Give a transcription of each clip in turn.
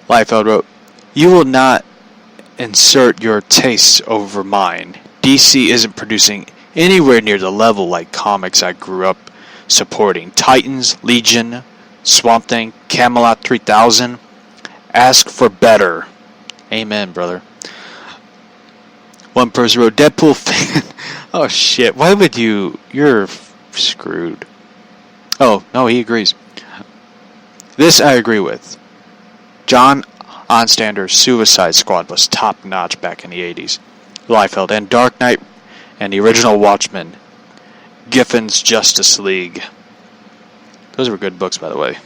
Liefeld wrote, "You will not insert your tastes over mine. DC isn't producing anywhere near the level like comics I grew up supporting. Titans, Legion, Swamp Thing, Camelot 3000. Ask for better." Amen, brother. One person wrote, "Deadpool fan." Oh shit, why would you? You're screwed. Oh, no, he agrees. "This I agree with. John Onstander's Suicide Squad was top notch back in the 80s. Liefeld, and Dark Knight and the original Watchmen. Giffen's Justice League." Those were good books, by the way.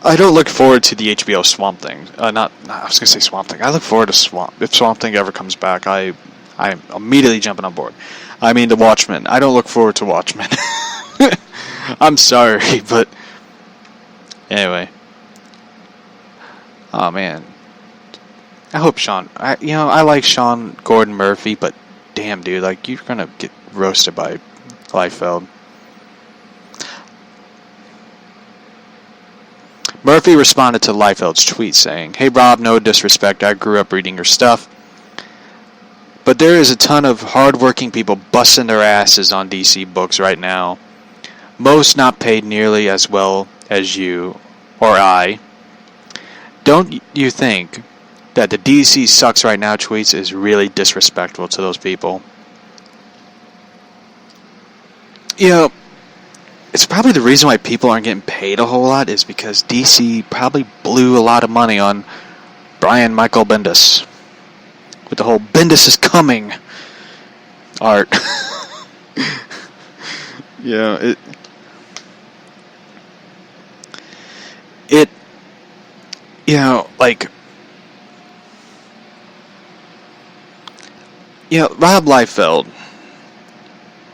I don't look forward to the HBO Swamp Thing. I was going to say Swamp Thing. I look forward to if Swamp Thing ever comes back, I'm immediately jumping on board. I mean, the Watchmen. I don't look forward to Watchmen. I'm sorry, but anyway. Oh, man. I hope I like Sean Gordon Murphy, but damn, dude, like, you're going to get roasted by Liefeld. Murphy responded to Liefeld's tweet saying, "Hey Rob, no disrespect, I grew up reading your stuff, but there is a ton of hard-working people busting their asses on DC books right now. Most not paid nearly as well as you or I. Don't you think that the DC sucks right now tweets is really disrespectful to those people?" You know, it's probably the reason why people aren't getting paid a whole lot is because DC probably blew a lot of money on Brian Michael Bendis with the whole "Bendis is coming" art. Yeah, Rob Liefeld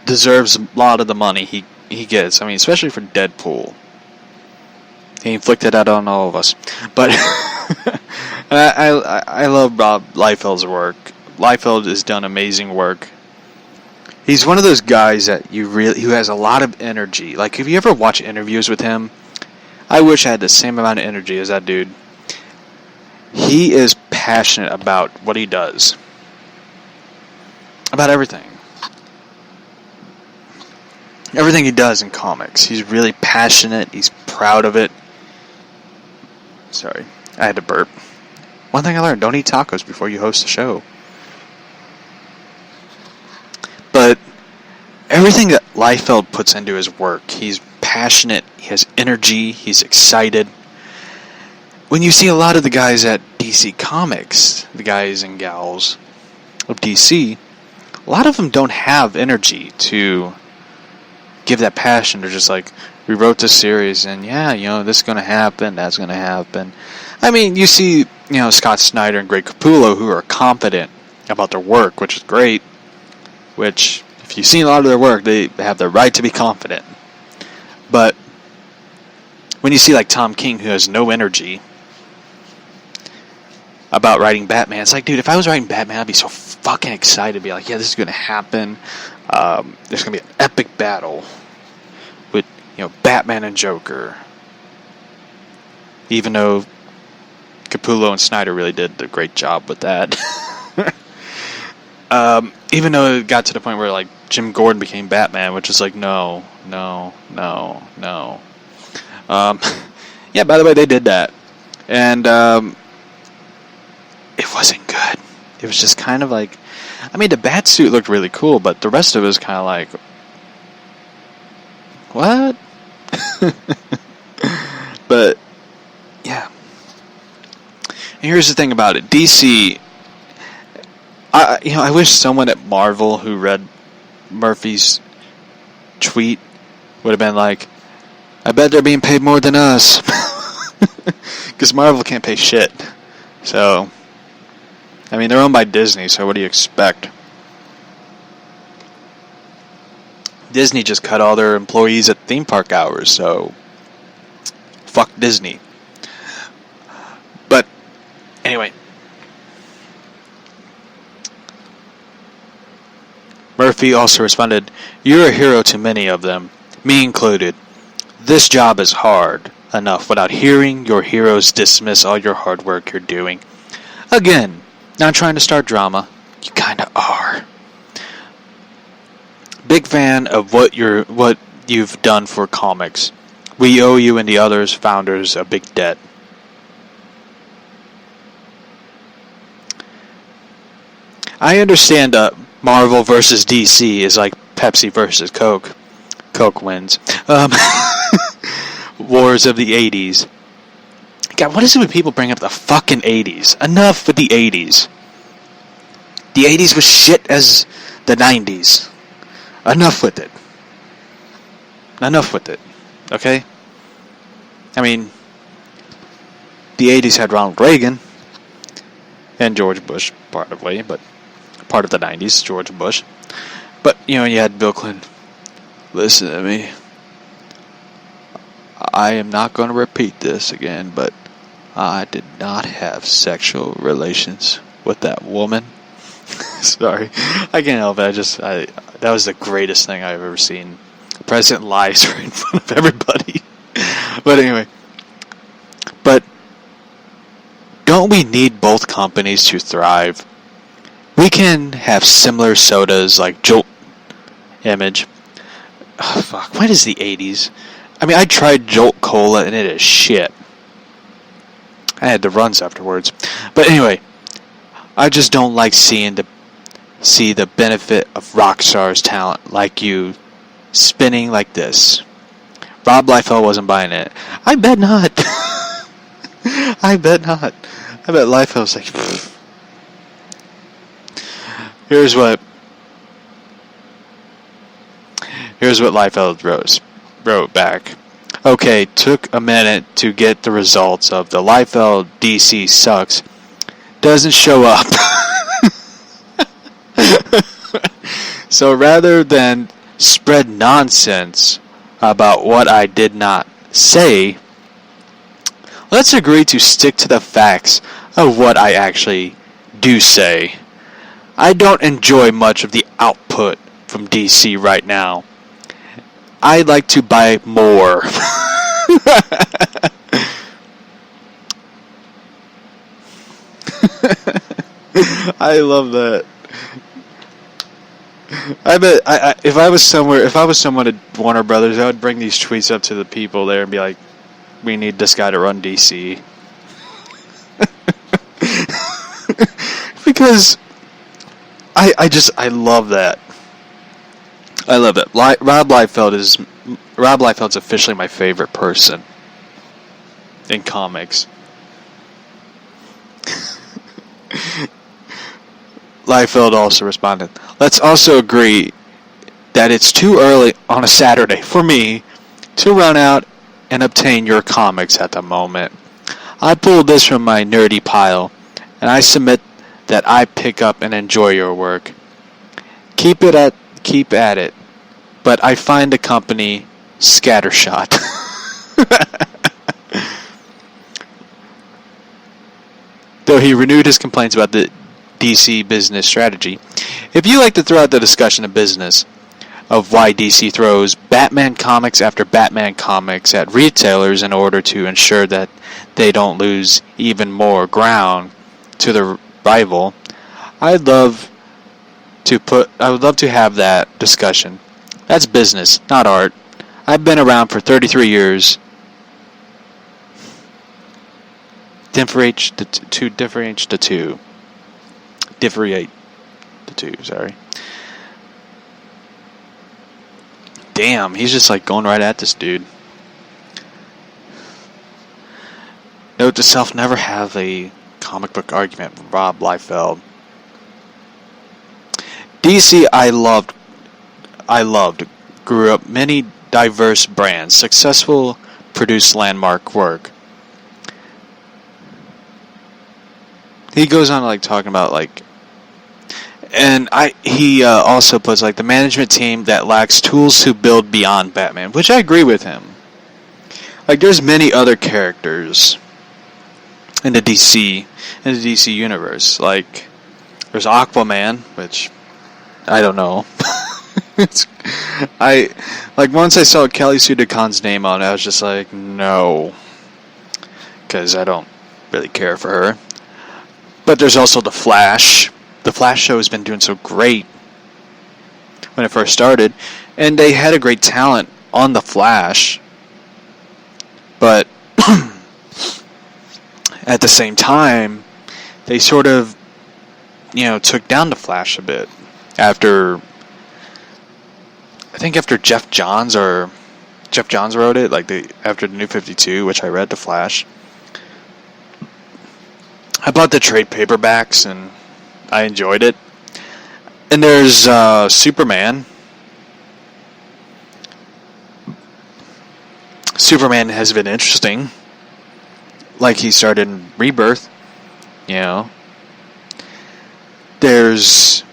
deserves a lot of the money he gets. I mean, especially for Deadpool. He inflicted that on all of us. But I love Rob Liefeld's work. Liefeld has done amazing work. He's one of those guys that who has a lot of energy. Like, if you ever watch interviews with him, I wish I had the same amount of energy as that dude. He is passionate about what he does. About everything. Everything he does in comics. He's really passionate. He's proud of it. Sorry, I had to burp. One thing I learned, don't eat tacos before you host a show. But everything that Liefeld puts into his work, he's passionate, he has energy, he's excited. When you see a lot of the guys at DC Comics, the guys and gals of DC, a lot of them don't have energy to give that passion. They're just like, we wrote this series and this is going to happen, that's going to happen. I mean, you see, Scott Snyder and Greg Capullo who are confident about their work, which is great, which, if you've seen a lot of their work, they have the right to be confident. But when you see like Tom King, who has no energy about writing Batman, it's like, dude, if I was writing Batman, I'd be so fucking excited to be like, yeah, this is going to happen. There's going to be an epic battle with, Batman and Joker. Even though Capullo and Snyder really did a great job with that. Even though it got to the point where, like, Jim Gordon became Batman, which is like, no. Yeah, by the way, they did that. And, it wasn't good. It was just kind of like, I mean, the bat suit looked really cool, but the rest of it was kind of like, what? But, yeah. And here's the thing about it. DC, I wish someone at Marvel who read Murphy's tweet would have been like, I bet they're being paid more than us. Because Marvel can't pay shit. So, I mean, they're owned by Disney, so what do you expect? Disney just cut all their employees at theme park hours, so fuck Disney. But, anyway. Murphy also responded, "You're a hero to many of them, me included. This job is hard. enough without hearing your heroes dismiss all your hard work you're doing. Again, not trying to start drama. You kinda are. Big fan of what you've done for comics. We owe you and the others founders a big debt. I understand Marvel versus DC is like Pepsi versus Coke. Coke wins. Wars of the 80s. God, what is it when people bring up the fucking 80s? Enough with the 80s. The 80s was shit as the 90s. Enough with it. Enough with it. Okay? I mean, the 80s had Ronald Reagan and George Bush, part of the 90s, George Bush. But, you had Bill Clinton. Listen to me. I am not going to repeat this again, but I did not have sexual relations with that woman. Sorry. I can't help it. That was the greatest thing I've ever seen. The president lies right in front of everybody. But anyway. But don't we need both companies to thrive? We can have similar sodas like Jolt Image. Oh, fuck. What is the 80s? I mean, I tried Jolt Cola and it is shit. I had the runs afterwards. But anyway, I just don't like see the benefit of Rockstar's talent like you spinning like this. Rob Liefeld wasn't buying it. I bet not. I bet not. I bet Liefeld's like, pfft. Here's what Liefeld wrote back. Okay, took a minute to get the results of the Liefeld DC sucks. Doesn't show up. So rather than spread nonsense about what I did not say, let's agree to stick to the facts of what I actually do say. I don't enjoy much of the output from DC right now. I'd like to buy more. I love that. I bet if I was someone at Warner Brothers, I would bring these tweets up to the people there and be like, "We need this guy to run DC." Because I love that. I love it. Rob Liefeld's officially my favorite person in comics. Liefeld also responded, let's also agree that it's too early on a Saturday for me to run out and obtain your comics at the moment. I pulled this from my nerdy pile, and I submit that I pick up and enjoy your work. Keep at it, but I find the company scattershot. Though he renewed his complaints about the DC business strategy. If you like to throw out the discussion of business, of why DC throws Batman comics after Batman comics at retailers in order to ensure that they don't lose even more ground to the rival, I would love to have that discussion. That's business, not art. I've been around for 33 years. Differentiate the two, sorry. Damn, he's just like going right at this dude. Note to self, never have a comic book argument with Rob Liefeld. DC I loved, grew up many diverse brands, successful, produced landmark work. He goes on like talking about like, and he also puts like the management team that lacks tools to build beyond Batman, which I agree with him. Like there's many other characters in the DC universe. Like there's Aquaman, which I don't know. Once I saw Kelly Sue DeCon's name on it, I was just like, no. because I don't really care for her. But there's also The Flash. The Flash show has been doing so great when it first started, and they had a great talent on The Flash, but at the same time, they sort of, took down The Flash a bit after Jeff Johns wrote it, after the New 52, which I read The Flash. I bought the trade paperbacks and I enjoyed it. And there's Superman. Superman has been interesting. Like he started in Rebirth. I'll admit,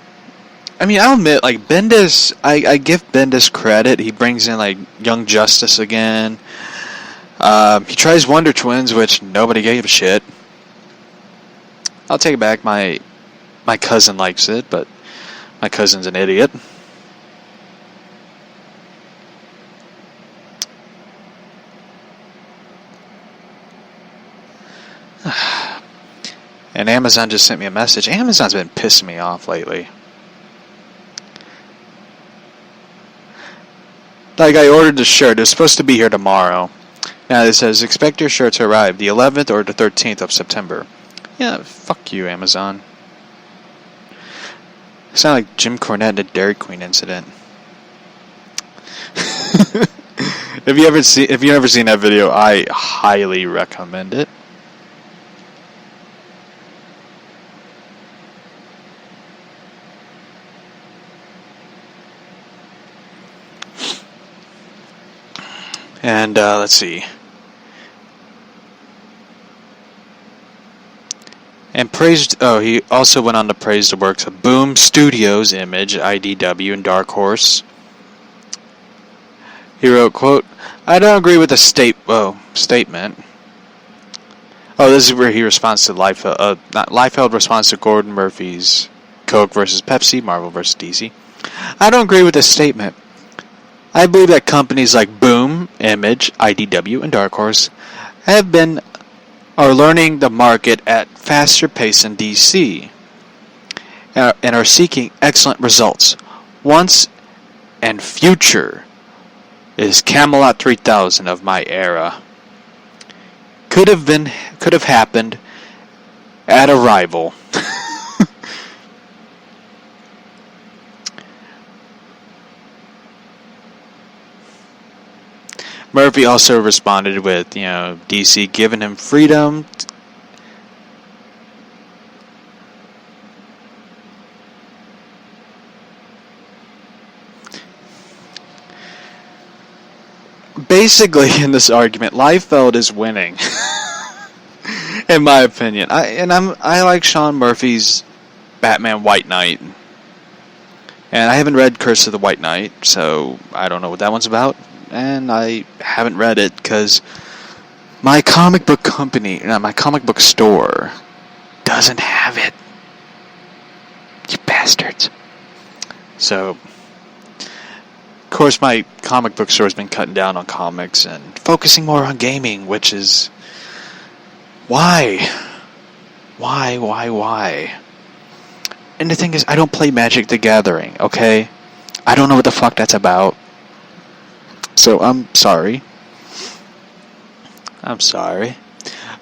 Bendis, I give Bendis credit. He brings in, Young Justice again. He tries Wonder Twins, which nobody gave a shit. I'll take it back. My cousin likes it, but my cousin's an idiot. And Amazon just sent me a message. Amazon's been pissing me off lately. I ordered the shirt. It's supposed to be here tomorrow. Now it says, expect your shirt to arrive the 11th or the 13th of September. Yeah, fuck you, Amazon. Sound like Jim Cornette in the Dairy Queen incident. If you've never seen that video, I highly recommend it. And let's see. And he also went on to praise the works of Boom Studios, Image, IDW, and Dark Horse. He wrote, quote, I don't agree with the statement. Oh, this is where he responds to Liefeld responds to Gordon Murphy's Coke versus Pepsi, Marvel versus DC. I don't agree with this statement. I believe that companies like Boom, Image, IDW, and Dark Horse are learning the market at faster pace than DC and are seeking excellent results. Once and future is Camelot 3000 of my era. Could have happened at a rival. Murphy also responded with, DC giving him freedom. Basically, in this argument, Liefeld is winning, in my opinion. I like Sean Murphy's Batman White Knight, and I haven't read Curse of the White Knight, so I don't know what that one's about. And I haven't read it because my comic book store doesn't have it. You bastards. So, of course, my comic book store has been cutting down on comics and focusing more on gaming, which is... Why? And the thing is, I don't play Magic the Gathering, okay? I don't know what the fuck that's about. So, I'm sorry.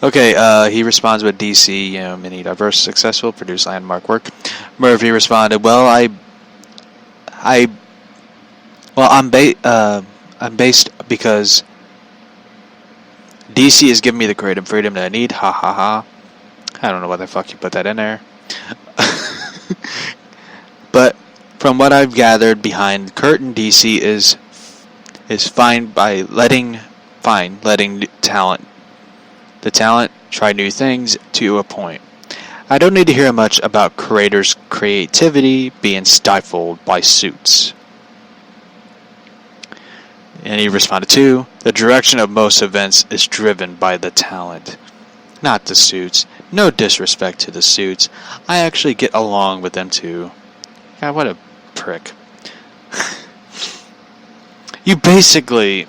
Okay, he responds with DC, many diverse, successful, produce landmark work. Murphy responded, I'm based because DC has given me the creative freedom that I need. Ha ha ha. I don't know why the fuck you put that in there. But from what I've gathered behind the curtain, DC is fine by letting the talent try new things to a point. I don't need to hear much about creators' creativity being stifled by suits. And he responded to, the direction of most events is driven by the talent, not the suits. No disrespect to the suits. I actually get along with them too. God, what a prick. You basically